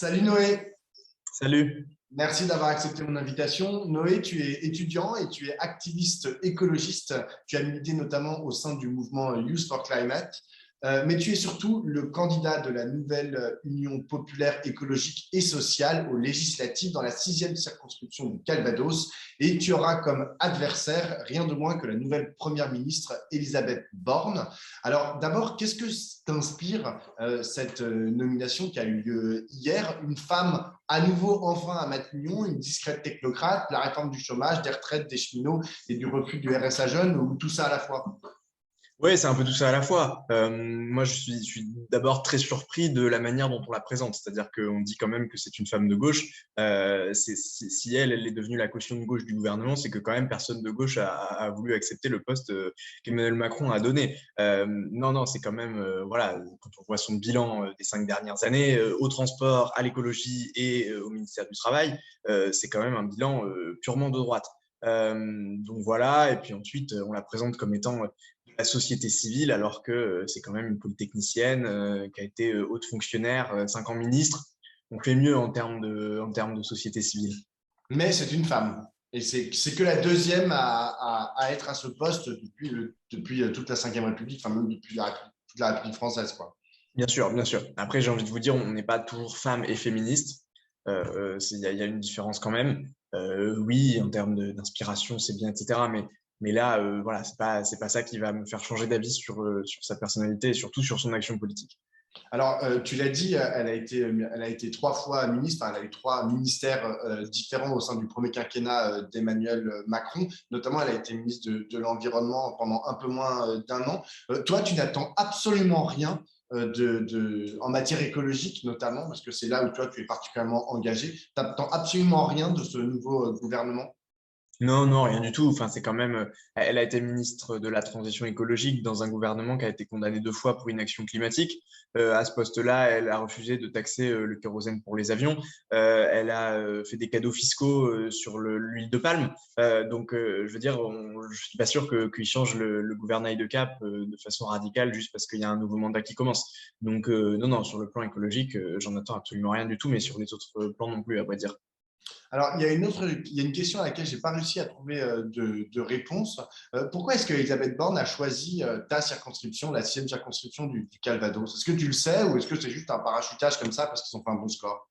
Salut Noé, Salut. merci d'avoir accepté mon invitation. Noé, tu es étudiant et tu es activiste écologiste. Tu as milité notamment au sein du mouvement Youth for Climate, mais tu es surtout le candidat de la nouvelle Union populaire écologique et sociale aux législatives dans la sixième circonscription du Calvados. Et tu auras comme adversaire rien de moins que la nouvelle première ministre Elisabeth Borne. Alors d'abord, qu'est-ce que t'inspire cette nomination qui a eu lieu hier? Une femme à nouveau enfin à Matignon, une discrète technocrate, la réforme du chômage, des retraites, des cheminots et du refus du RSA jeune, ou tout ça à la fois? Oui, c'est un peu tout ça à la fois. Moi, je suis d'abord très surpris de la manière dont on la présente. C'est-à-dire qu'on dit quand même que c'est une femme de gauche. Si elle est devenue la caution de gauche du gouvernement, c'est que quand même personne de gauche a voulu accepter le poste qu'Emmanuel Macron a donné. Non, non, c'est quand même, voilà, quand on voit son bilan des 5 dernières années, au transport, à l'écologie et au ministère du Travail, c'est quand même un bilan purement de droite. Donc voilà, et puis ensuite, on la présente comme étant la société civile, alors que c'est quand même une polytechnicienne qui a été haute fonctionnaire, 5 ans ministre. On fait mieux en termes de société civile. Mais c'est une femme. Et c'est que la deuxième à être à ce poste depuis toute la Ve République, enfin même depuis toute la République française, quoi. Bien sûr, bien sûr. Après, j'ai envie de vous dire, on n'est pas toujours femme et féministe. Il y a une différence quand même. Oui, en termes d'inspiration, c'est bien, etc. Mais là, voilà, c'est pas ça qui va me faire changer d'avis sur sa personnalité et surtout sur son action politique. Alors, tu l'as dit, elle a été 3 fois ministre, enfin, elle a eu 3 ministères différents au sein du premier quinquennat d'Emmanuel Macron. Notamment, elle a été ministre de l'Environnement pendant un peu moins d'un an. Toi, tu n'attends absolument rien en matière écologique, notamment, parce que c'est là où toi, tu es particulièrement engagé. Tu n'attends absolument rien de ce nouveau gouvernement. Non, non, rien du tout. Enfin, c'est quand même. Elle a été ministre de la transition écologique dans un gouvernement qui a été condamné 2 fois pour inaction climatique. À ce poste-là, elle a refusé de taxer le kérosène pour les avions. Elle a fait des cadeaux fiscaux sur l'huile de palme. Je veux dire, je suis pas sûr qu'il change le gouvernail de cap de façon radicale juste parce qu'il y a un nouveau mandat qui commence. Donc, non, non, sur le plan écologique, j'en attends absolument rien du tout, mais sur les autres plans non plus, à vrai dire. Alors, il y a une question à laquelle j'ai pas réussi à trouver de réponse. Pourquoi est-ce que Elisabeth Borne a choisi ta circonscription, la sixième circonscription du Calvados? Est-ce que tu le sais ou est-ce que c'est juste un parachutage comme ça parce qu'ils ont fait un bon score?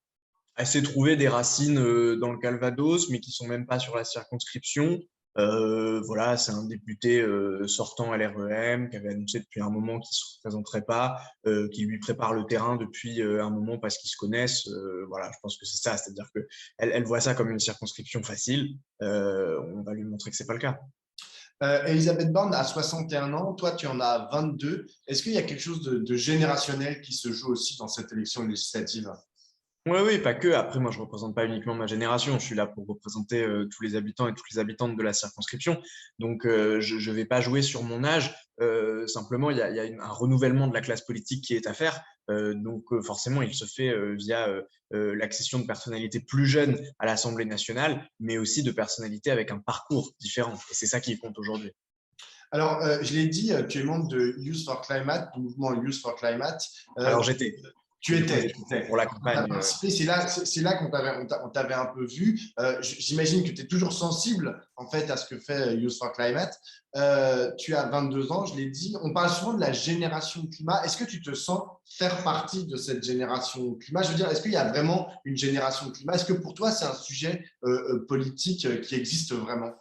Elle s'est trouvée des racines dans le Calvados, mais qui sont même pas sur la circonscription. Voilà, c'est un député sortant à l'REM qui avait annoncé depuis un moment qu'il se représenterait pas, qui lui prépare le terrain depuis un moment parce qu'ils se connaissent. Voilà, je pense que c'est ça, c'est-à-dire que elle voit ça comme une circonscription facile. On va lui montrer que c'est pas le cas. Elisabeth Borne a 61 ans, toi tu en as 22. Est-ce qu'il y a quelque chose de générationnel qui se joue aussi dans cette élection législative? Oui, oui, pas que. Après, moi, je représente pas uniquement ma génération. Je suis là pour représenter tous les habitants et toutes les habitantes de la circonscription. Donc, je vais pas jouer sur mon âge. Simplement, il y a un renouvellement de la classe politique qui est à faire. Forcément, il se fait via l'accession de personnalités plus jeunes à l'Assemblée nationale, mais aussi de personnalités avec un parcours différent. Et c'est ça qui compte aujourd'hui. Alors, je l'ai dit, tu es membre de Youth for Climate, du mouvement Youth for Climate. Alors, Euh, j'étais. Tu Du coup, je étais, suis tu étais. pour la Tu as campagne. participé, c'est là on t'avait un peu vu. J'imagine que tu es toujours sensible en fait à ce que fait Youth for Climate. Tu as 22 ans, je l'ai dit. On parle souvent de la génération climat. Est-ce que tu te sens faire partie de cette génération climat? Je veux dire, est-ce qu'il y a vraiment une génération climat? Est-ce que pour toi, c'est un sujet politique qui existe vraiment?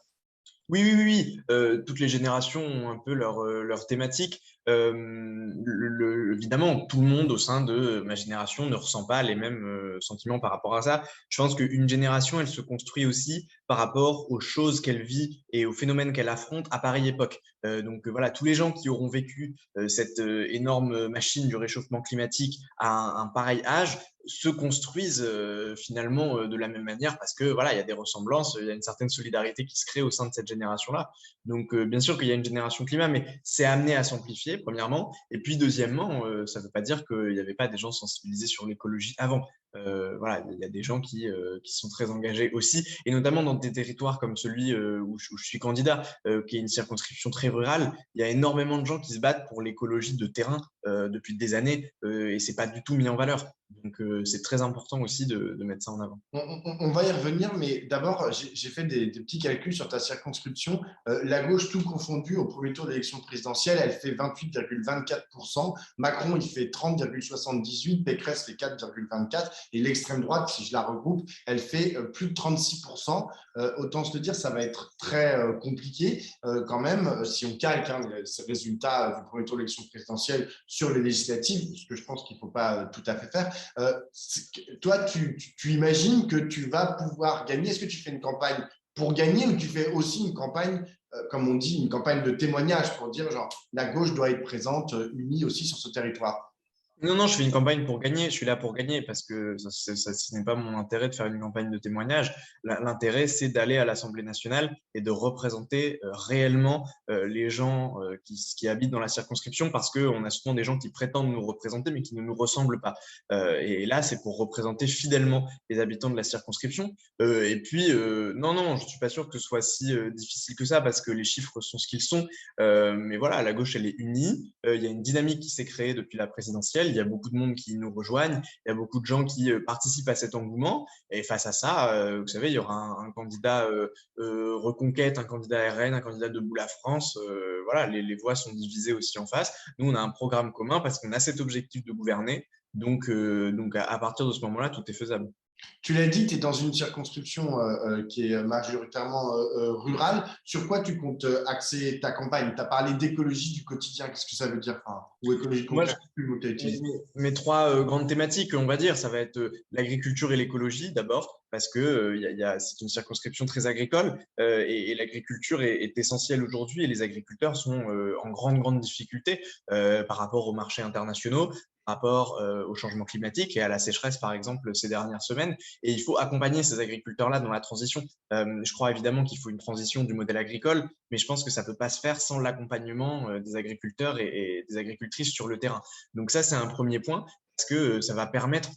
Oui, oui, oui, oui. Toutes les générations ont un peu leur thématique. Évidemment, tout le monde au sein de ma génération ne ressent pas les mêmes sentiments par rapport à ça. Je pense qu'une génération, elle se construit aussi par rapport aux choses qu'elle vit et aux phénomènes qu'elle affronte à pareille époque. Voilà, tous les gens qui auront vécu cette énorme machine du réchauffement climatique à un pareil âge se construisent finalement de la même manière parce que voilà, il y a des ressemblances, il y a une certaine solidarité qui se crée au sein de cette génération-là. Donc bien sûr qu'il y a une génération climat, mais c'est amené à s'amplifier, premièrement. Et puis deuxièmement, ça ne veut pas dire qu'il n'y avait pas des gens sensibilisés sur l'écologie avant. Voilà, il y a des gens qui sont très engagés aussi, et notamment dans des territoires comme celui où je suis candidat, qui est une circonscription très rurale. Il y a énormément de gens qui se battent pour l'écologie de terrain depuis des années, et c'est pas du tout mis en valeur. Donc, c'est très important aussi de mettre ça en avant. On va y revenir, mais d'abord, j'ai fait des petits calculs sur ta circonscription. La gauche, tout confondu, au premier tour de l'élection présidentielle, elle fait 28,24%. Macron, il fait 30,78%. Pécresse fait 4,24%. Et l'extrême droite, si je la regroupe, elle fait plus de 36%. Autant se le dire, ça va être très compliqué quand même, si on calque ces résultats du premier tour de l'élection présidentielle sur les législatives, ce que je pense qu'il ne faut pas tout à fait faire. Toi, tu imagines que tu vas pouvoir gagner. Est-ce que tu fais une campagne pour gagner ou tu fais aussi une campagne, comme on dit, une campagne de témoignage pour dire, genre, la gauche doit être présente, unie aussi sur ce territoire? Non, non, je fais une campagne pour gagner. Je suis là pour gagner parce que ce n'est pas mon intérêt de faire une campagne de témoignage. L'intérêt, c'est d'aller à l'Assemblée nationale et de représenter réellement les gens qui habitent dans la circonscription parce qu'on a souvent des gens qui prétendent nous représenter mais qui ne nous ressemblent pas. Et là, c'est pour représenter fidèlement les habitants de la circonscription. Et puis, non, non, je ne suis pas sûr que ce soit si difficile que ça parce que les chiffres sont ce qu'ils sont. Mais voilà, la gauche, elle est unie. Il y a une dynamique qui s'est créée depuis la présidentielle. Il y a beaucoup de monde qui nous rejoignent. Il y a beaucoup de gens qui participent à cet engouement. Et face à ça, vous savez, il y aura un candidat Reconquête, un candidat RN, un candidat Debout la France. Voilà, les voix sont divisées aussi en face. Nous, on a un programme commun parce qu'on a cet objectif de gouverner. Donc à partir de ce moment-là, tout est faisable. Tu l'as dit, tu es dans une circonscription qui est majoritairement rurale. Sur quoi tu comptes axer ta campagne? Tu as parlé d'écologie du quotidien. Qu'est-ce que ça veut dire? Enfin, ou écologie Moi, concrète, plus le mot que tu as utilisé. mes trois grandes thématiques, on va dire, ça va être l'agriculture et l'écologie d'abord, parce que c'est une circonscription très agricole et l'agriculture est essentielle aujourd'hui et les agriculteurs sont en grande, grande difficulté par rapport aux marchés internationaux, par rapport au changement climatique et à la sécheresse, par exemple, ces dernières semaines. Et il faut accompagner ces agriculteurs-là dans la transition. Je crois évidemment qu'il faut une transition du modèle agricole, mais je pense que ça ne peut pas se faire sans l'accompagnement des agriculteurs et des agricultrices sur le terrain. Donc ça, c'est un premier point, parce que ça va permettre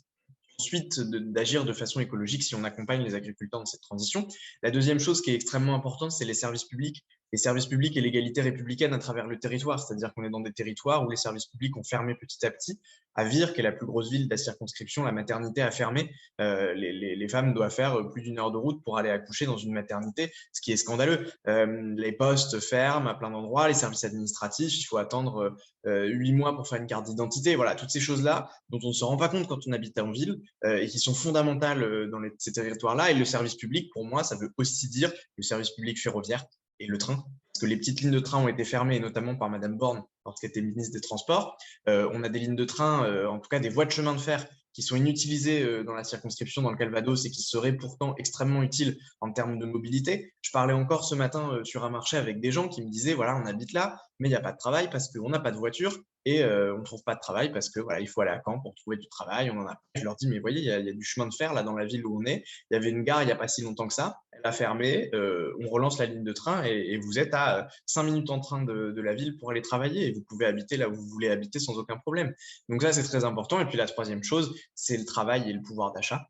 ensuite d'agir de façon écologique si on accompagne les agriculteurs dans cette transition. La deuxième chose qui est extrêmement importante, c'est les services publics. Les services publics et l'égalité républicaine à travers le territoire, c'est-à-dire qu'on est dans des territoires où les services publics ont fermé petit à petit. À Vire, qui est la plus grosse ville de la circonscription, la maternité a fermé. Les femmes doivent faire plus d'une heure de route pour aller accoucher dans une maternité, ce qui est scandaleux. Les postes ferment à plein d'endroits, les services administratifs, il faut attendre 8 mois pour faire une carte d'identité. Voilà, toutes ces choses-là dont on ne se rend pas compte quand on habite en ville et qui sont fondamentales dans ces territoires-là. Et le service public, pour moi, ça veut aussi dire le service public ferroviaire et le train. Parce que les petites lignes de train ont été fermées, notamment par Madame Borne lorsqu'elle était ministre des Transports. On a des lignes de train, en tout cas des voies de chemin de fer qui sont inutilisées dans la circonscription dans le Calvados et qui seraient pourtant extrêmement utiles en termes de mobilité. Je parlais encore ce matin sur un marché avec des gens qui me disaient, voilà, on habite là, mais il n'y a pas de travail parce qu'on n'a pas de voiture et on ne trouve pas de travail parce que voilà, il faut aller à Caen pour trouver du travail. On en a. Je leur dis, mais voyez, il y a du chemin de fer là dans la ville où on est. Il y avait une gare il n'y a pas si longtemps que ça. Elle a fermé. On relance la ligne de train et vous êtes à 5 minutes en train de la ville pour aller travailler et vous pouvez habiter là où vous voulez habiter sans aucun problème. Donc ça, c'est très important. Et puis la troisième chose, c'est le travail et le pouvoir d'achat.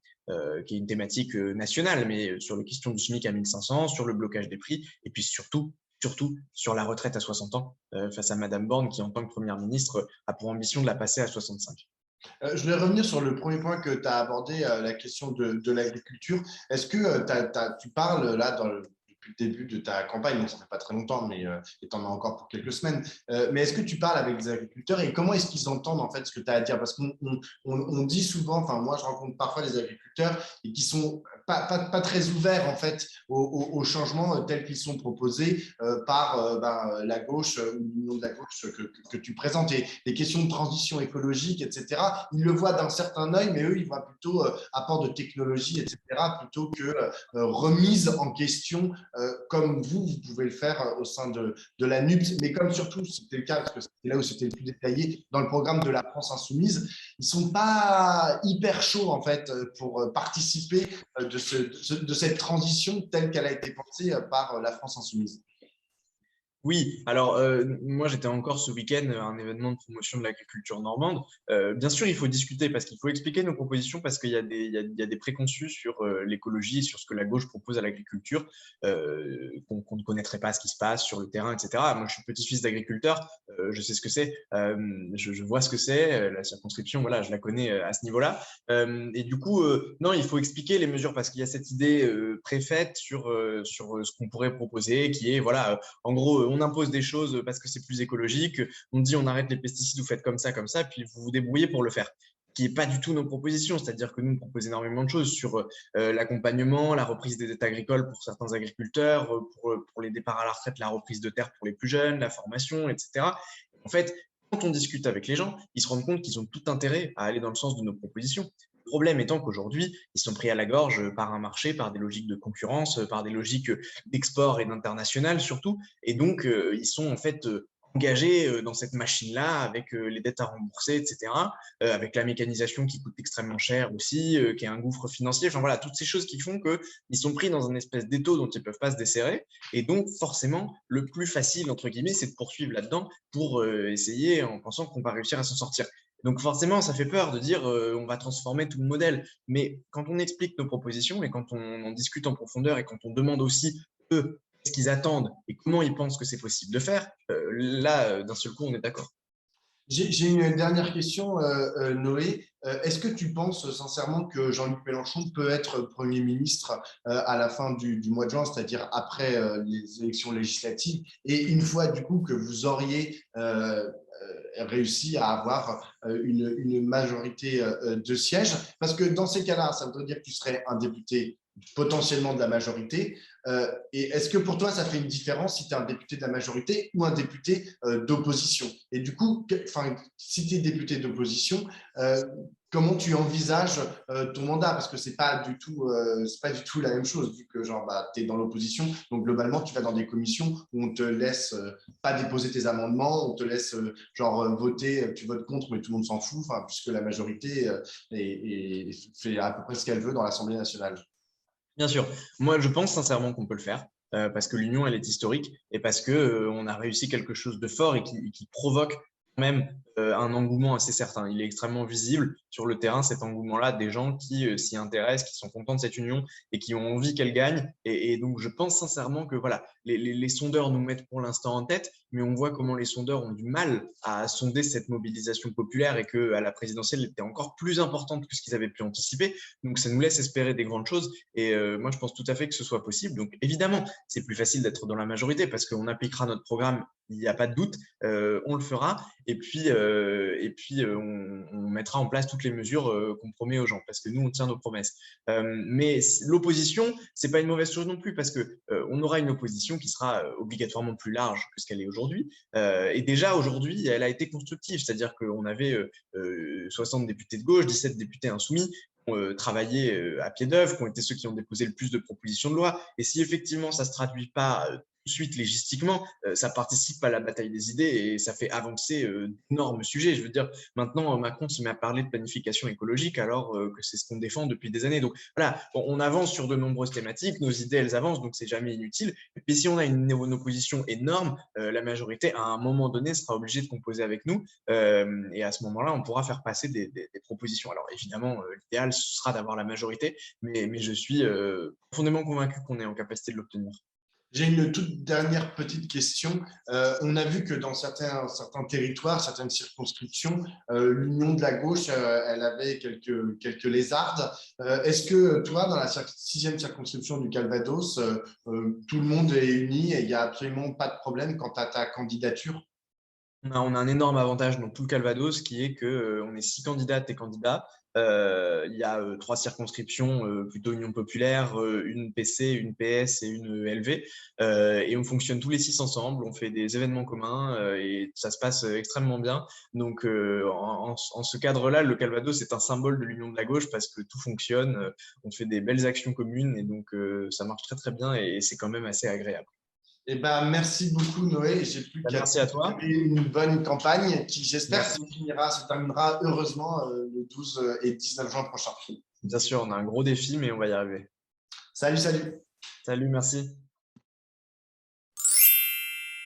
Qui est une thématique nationale, mais sur les questions du SMIC à 1500, sur le blocage des prix, et puis surtout sur la retraite à 60 ans, face à Madame Borne, qui en tant que Première ministre a pour ambition de la passer à 65. Je vais revenir sur le premier point que tu as abordé, la question de l'agriculture. Est-ce que tu parles là depuis le début de ta campagne, donc ça ne fait pas très longtemps, mais tu en as encore pour quelques semaines, mais est-ce que tu parles avec des agriculteurs et comment est-ce qu'ils entendent en fait ce que tu as à dire? Parce qu'on dit souvent, enfin moi je rencontre parfois des agriculteurs et qui sont pas très ouverts en fait aux changements tels qu'ils sont proposés par la gauche ou l'union de la gauche que tu présentes. Et les questions de transition écologique, etc., ils le voient d'un certain œil, mais eux, ils voient plutôt apport de technologie, etc., plutôt que remise en question, comme vous pouvez le faire au sein de la NUPS, mais comme surtout, c'était le cas, parce que c'était là où c'était le plus détaillé, dans le programme de la France Insoumise, ils ne sont pas hyper chauds, en fait, pour participer de cette transition telle qu'elle a été pensée par la France Insoumise. Oui, alors moi j'étais encore ce week-end à un événement de promotion de l'agriculture normande. Bien sûr, il faut discuter parce qu'il faut expliquer nos propositions parce qu'il y a il y a des préconçus sur l'écologie et sur ce que la gauche propose à l'agriculture, qu'on ne connaîtrait pas ce qui se passe sur le terrain, etc. Moi, je suis petit-fils d'agriculteur, je sais ce que c'est, je vois ce que c'est, la circonscription, voilà, je la connais à ce niveau-là. Et du coup, non, il faut expliquer les mesures parce qu'il y a cette idée préfaite sur ce qu'on pourrait proposer, qui est, voilà, en gros, on impose des choses parce que c'est plus écologique. On dit on arrête les pesticides, vous faites comme ça, puis vous vous débrouillez pour le faire. Qui n'est pas du tout nos propositions, c'est-à-dire que nous, on propose énormément de choses sur l'accompagnement, la reprise des dettes agricoles pour certains agriculteurs, pour les départs à la retraite, la reprise de terre pour les plus jeunes, la formation, etc. En fait, quand on discute avec les gens, ils se rendent compte qu'ils ont tout intérêt à aller dans le sens de nos propositions. Le problème étant qu'aujourd'hui, ils sont pris à la gorge par un marché, par des logiques de concurrence, par des logiques d'export et d'international surtout. Et donc, ils sont en fait engagés dans cette machine-là avec les dettes à rembourser, etc., avec la mécanisation qui coûte extrêmement cher aussi, qui est un gouffre financier. Enfin voilà, toutes ces choses qui font qu'ils sont pris dans un espèce d'étau dont ils ne peuvent pas se desserrer. Et donc, forcément, le plus facile, entre guillemets, c'est de poursuivre là-dedans pour essayer en pensant qu'on va réussir à s'en sortir. Donc forcément, ça fait peur de dire on va transformer tout le modèle. Mais quand on explique nos propositions et quand on en discute en profondeur et quand on demande aussi eux ce qu'ils attendent et comment ils pensent que c'est possible de faire, là, d'un seul coup, on est d'accord. J'ai une dernière question, Noé. Est-ce que tu penses sincèrement que Jean-Luc Mélenchon peut être Premier ministre à la fin du mois de juin, c'est-à-dire après les élections législatives, et une fois du coup que vous auriez réussi à avoir une majorité de sièges? Parce que dans ces cas-là, ça voudrait dire que tu serais un député potentiellement de la majorité. Et est-ce que pour toi, ça fait une différence si tu es un député de la majorité ou un député d'opposition? Et du coup, si tu es député d'opposition, comment tu envisages ton mandat? Parce que c'est pas du tout la même chose, vu que genre, bah, tu es dans l'opposition. Donc, globalement, tu vas dans des commissions où on te laisse pas déposer tes amendements, on te laisse voter, tu votes contre, mais tout le monde s'en fout, puisque la majorité fait à peu près ce qu'elle veut dans l'Assemblée nationale. Bien sûr, moi je pense sincèrement qu'on peut le faire parce que l'union elle est historique et parce que on a réussi quelque chose de fort et qui provoque quand même un engouement assez certain. Il est extrêmement visible sur le terrain cet engouement-là des gens qui s'y intéressent, qui sont contents de cette union et qui ont envie qu'elle gagne. Et donc je pense sincèrement que voilà, les sondeurs nous mettent pour l'instant en tête, mais on voit comment les sondeurs ont du mal à sonder cette mobilisation populaire et que à la présidentielle elle était encore plus importante que ce qu'ils avaient pu anticiper. Donc ça nous laisse espérer des grandes choses. Et moi, je pense tout à fait que ce soit possible. Donc, évidemment, c'est plus facile d'être dans la majorité parce qu'on appliquera notre programme, il n'y a pas de doute, on le fera. On mettra en place toutes les mesures qu'on promet aux gens parce que nous, on tient nos promesses. Mais l'opposition, c'est pas une mauvaise chose non plus parce que on aura une opposition qui sera obligatoirement plus large que ce qu'elle est aujourd'hui. Et déjà, aujourd'hui, elle a été constructive, c'est-à-dire qu'on avait 60 députés de gauche, 17 députés insoumis travaillé à pied d'œuvre, qui ont été ceux qui ont déposé le plus de propositions de loi. Et si effectivement ça ne se traduit pas tout de suite légistiquement, ça participe à la bataille des idées et ça fait avancer d'énormes sujets. Je veux dire, maintenant, Macron se met à parler de planification écologique alors que c'est ce qu'on défend depuis des années. Donc voilà, on avance sur de nombreuses thématiques, nos idées, elles avancent, donc c'est jamais inutile. Et puis si on a une opposition énorme, la majorité, à un moment donné, sera obligée de composer avec nous. Et à ce moment-là, on pourra faire passer des propositions. Alors évidemment, l'idéal ce sera d'avoir la majorité, mais je suis profondément convaincu qu'on est en capacité de l'obtenir. J'ai une toute dernière petite question. On a vu que dans certains territoires, certaines circonscriptions, l'union de la gauche, elle avait quelques lézardes. Est-ce que toi, dans la sixième circonscription du Calvados, tout le monde est uni et il n'y a absolument pas de problème quant à ta candidature? On a un énorme avantage dans tout le Calvados qui est qu'on est 6 candidates et candidats. Il y a 3 circonscriptions, plutôt Union populaire, une PC, une PS et une LV. Et on fonctionne tous les 6 ensemble, on fait des événements communs et ça se passe extrêmement bien. Donc en ce cadre-là, le Calvados est un symbole de l'union de la gauche parce que tout fonctionne, on fait des belles actions communes et donc ça marche très très bien et c'est quand même assez agréable. Eh ben, merci beaucoup, Noé. J'ai plus qu'à te Merci à toi. souhaiter une bonne campagne qui, j'espère, Merci. se terminera heureusement le 12 et 19 juin prochain. Bien sûr, on a un gros défi, mais on va y arriver. Salut, salut. Salut, merci.